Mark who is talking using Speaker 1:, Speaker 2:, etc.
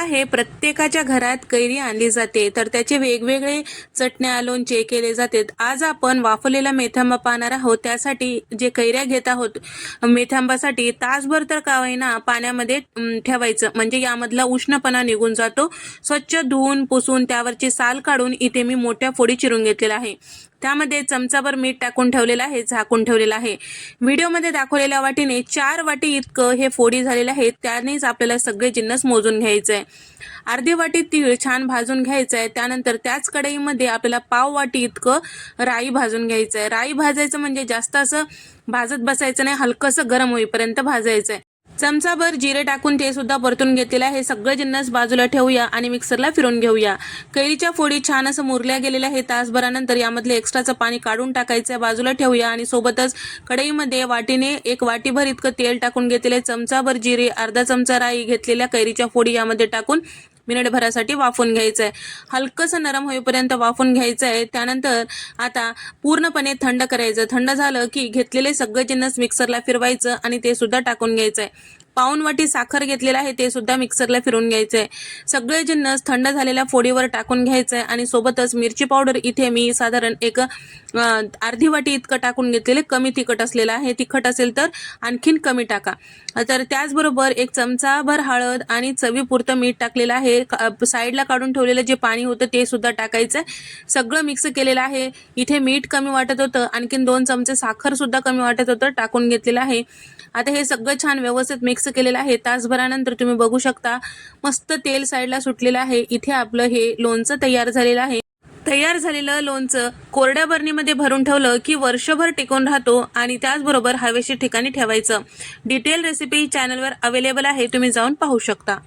Speaker 1: आहे, प्रत्येकाच्या घरात कैरी आणली जाते, तर त्याचे वेगवेगळे चटण्या लोणचे केले जातात। आज आपण वाफवलेला मेथांबा पाहणार आहोत। त्यासाठी जे कैऱ्या घेत आहोत मेथांबासाठी तासभर तर का होईना पाण्यामध्ये ठेवायचं, म्हणजे यामधला उष्णपणा निघून जातो। स्वच्छ धुवून पुसून त्यावरची साल काढून इथे मी मोठ्या फोडी चिरून घेतलेला आहे। त्यामध्ये चमचाभर मीठ टाकून ठेवलेलं आहे, झाकून ठेवलेलं आहे। व्हिडिओमध्ये दाखवलेल्या वाटीने 4 वाटी इतकं हे फोडी झालेलं आहे। त्यानेच आपल्याला सगळे जिन्नस मोजून घ्यायचे आहे। अर्धी वाटी तीळ छान भाजून घ्यायचं आहे। त्यानंतर त्याच कढईमध्ये आपल्याला पाव वाटी इतकं राई भाजून घ्यायचं आहे। राई भाजायचं म्हणजे जास्त असं भाजत बसायचं नाही, हलकंसं गरम होईपर्यंत भाजायचं आहे। चमचाभर जिरे टाकून ते सुद्धा परतून घेतलेलं आहे। सगळे जिन्नस बाजूला ठेवूया आणि मिक्सरला फिरवून घेऊया। कैरीच्या फोडी छान असं मुरल्या गेलेल्या आहे। तासभरानंतर यामधले एक्स्ट्राचं पाणी काढून टाकायचं, बाजूला ठेवूया आणि सोबतच कढईमध्ये वाटीने 1 वाटीभर इतकं तेल टाकून घेतलेले, चमचाभर जिरे, अर्धा चमचा राई घेतलेल्या कैरीच्या फोडी यामध्ये टाकून मिनिटभरासाठी वाफवून घ्यायचं आहे। हलकंसं नरम होईपर्यंत वाफवून घ्यायचं आहे। त्यानंतर आता पूर्णपणे थंड करायचं। थंड झालं की घेतलेले सगळे जिन्नस मिक्सरला फिरवायचं आणि ते सुद्धा टाकून घ्यायचं आहे। पाऊण वाटी साखर घेतलेला आहे, ते सुद्धा मिक्सरला फिरवून घ्यायचं आहे। सगळे जिन्नस थंड झालेल्या फोडीवर टाकून घ्यायचं आहे आणि सोबतच मिरची पावडर इथे मी साधारण अर्धी वाटी इतकं टाकून घेतलेले, कमी तिखट असलेलं आहे। तिखट असेल तर आणखीन कमी टाका। तर त्याचबरोबर 1 चमचाभर हळद आणि चवीपुरतं मीठ टाकलेलं आहे। साईडला काढून ठेवलेलं जे पाणी होतं ते सुद्धा टाकायचं आहे। सगळं मिक्स केलेलं आहे। इथे मीठ कमी वाटत होतं, आणखीन 2 चमचे साखर सुद्धा कमी वाटत होतं, टाकून घेतलेलं आहे। आता हे सगळं छान व्यवस्थित मिक्स केलेलं आहे। तासभरानंतर तुम्ही बघू शकता मस्त तेल साईडला सुटलेलं आहे। इथे आपलं हे लोणचं तयार झालेलं आहे। तयार झालेलं लोणचं कोरड्या बरणीमध्ये भरून ठेवलं की वर्षभर टिकून राहतो आणि त्याचबरोबर हवेशीर ठिकाणी ठेवायचं। डिटेल रेसिपी चॅनलवर अवेलेबल आहे, तुम्ही जाऊन पाहू शकता।